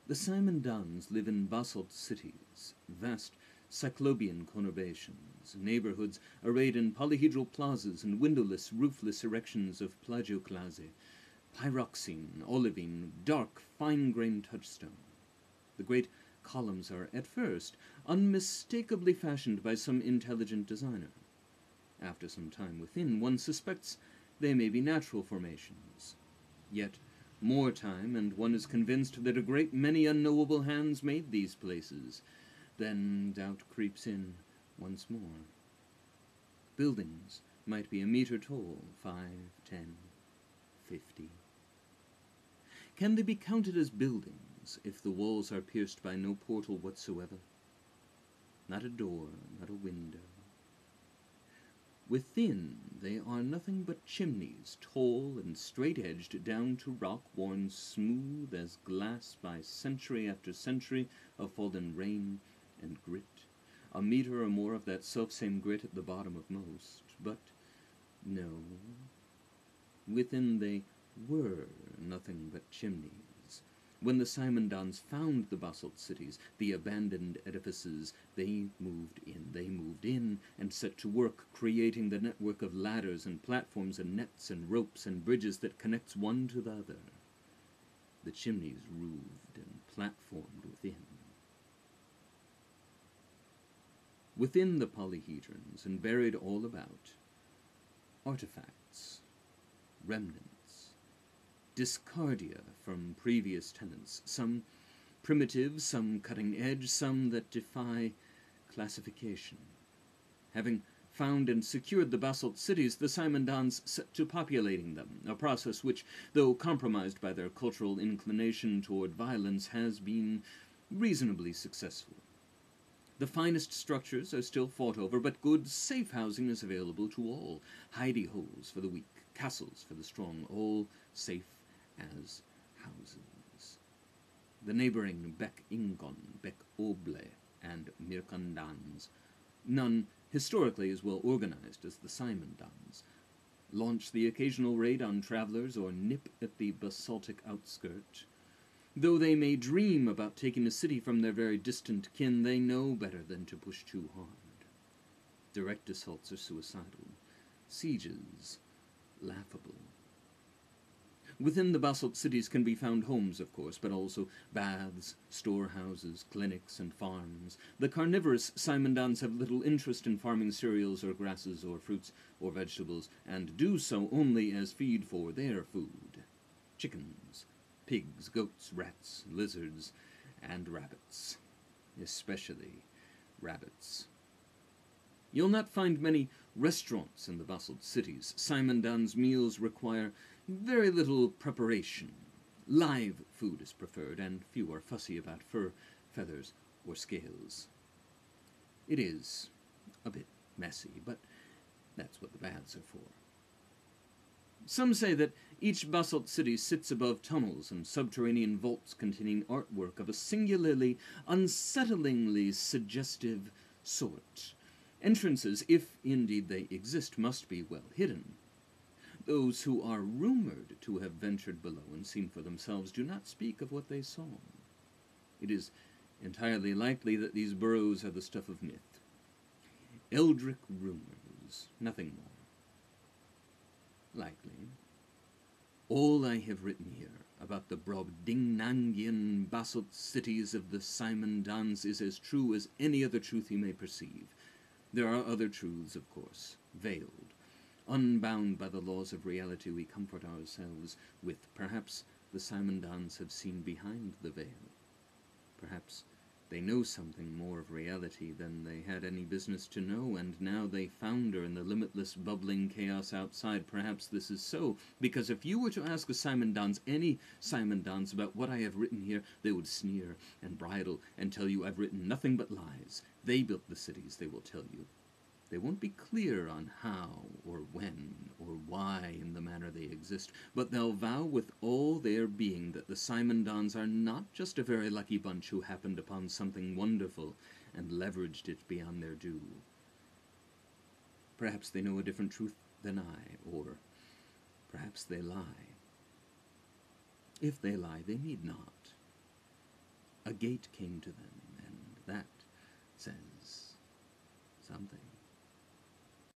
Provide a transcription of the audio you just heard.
The Simon Dons live in basalt cities, vast cyclopean conurbations, neighborhoods arrayed in polyhedral plazas and windowless, roofless erections of plagioclase, pyroxene, olivine, dark, fine-grained touchstone. The great columns are, at first, unmistakably fashioned by some intelligent designer. After some time within, one suspects they may be natural formations. Yet more time, and one is convinced that a great many unknowable hands made these places. Then doubt creeps in once more. Buildings might be a meter tall, 5, 10, 50. Can they be counted as buildings if the walls are pierced by no portal whatsoever? Not a door, not a window. Within, they are nothing but chimneys, tall and straight-edged down to rock worn smooth as glass by century after century of fallen rain and grit. A meter or more of that selfsame grit at the bottom of most. But no. Within they were nothing but chimneys. When the Simon Dons found the basalt cities, the abandoned edifices, they moved in, and set to work creating the network of ladders and platforms and nets and ropes and bridges that connects one to the other. The chimneys roofed and platformed within. Within the polyhedrons, and buried all about, artifacts, remnants, discardia from previous tenants, some primitive, some cutting-edge, some that defy classification. Having found and secured the basalt cities, the Simon Dons set to populating them, a process which, though compromised by their cultural inclination toward violence, has been reasonably successful. The finest structures are still fought over, but good, safe housing is available to all. Hidey holes for the weak, castles for the strong, all safe as houses. The neighboring Bec Ingon, Bec Oble, and Mirkandans, none historically as well organized as the Simon Dons, launch the occasional raid on travelers or nip at the basaltic outskirt. Though they may dream about taking a city from their very distant kin, they know better than to push too hard. Direct assaults are suicidal. Sieges, laughable. Within the basalt cities can be found homes, of course, but also baths, storehouses, clinics, and farms. The carnivorous Simon Dons have little interest in farming cereals or grasses or fruits or vegetables, and do so only as feed for their food. Chickens, pigs, goats, rats, lizards, and rabbits. Especially rabbits. You'll not find many restaurants in the basalt cities. Simon Dons meals require very little preparation. Live food is preferred, and few are fussy about fur, feathers, or scales. It is a bit messy, but that's what the baths are for. Some say that each basalt city sits above tunnels and subterranean vaults containing artwork of a singularly, unsettlingly suggestive sort. Entrances, if indeed they exist, must be well hidden. Those who are rumored to have ventured below and seen for themselves do not speak of what they saw. It is entirely likely that these burrows are the stuff of myth. Eldritch rumors, nothing more. Likely. All I have written here about the Brobdingnangian basalt cities of the Simon Dons is as true as any other truth you may perceive. There are other truths, of course, veiled. Unbound by the laws of reality, we comfort ourselves with perhaps the Simon Dons have seen behind the veil. Perhaps they know something more of reality than they had any business to know, and now they founder in the limitless, bubbling chaos outside. Perhaps this is so, because if you were to ask a Simon Dons, any Simon Dons, about what I have written here, they would sneer and bridle and tell you I've written nothing but lies. They built the cities, they will tell you. They won't be clear on how, or when, or why in the manner they exist, but they'll vow with all their being that the Simon Dons are not just a very lucky bunch who happened upon something wonderful and leveraged it beyond their due. Perhaps they know a different truth than I, or perhaps they lie. If they lie, they need not. a gate came to them, and that says something.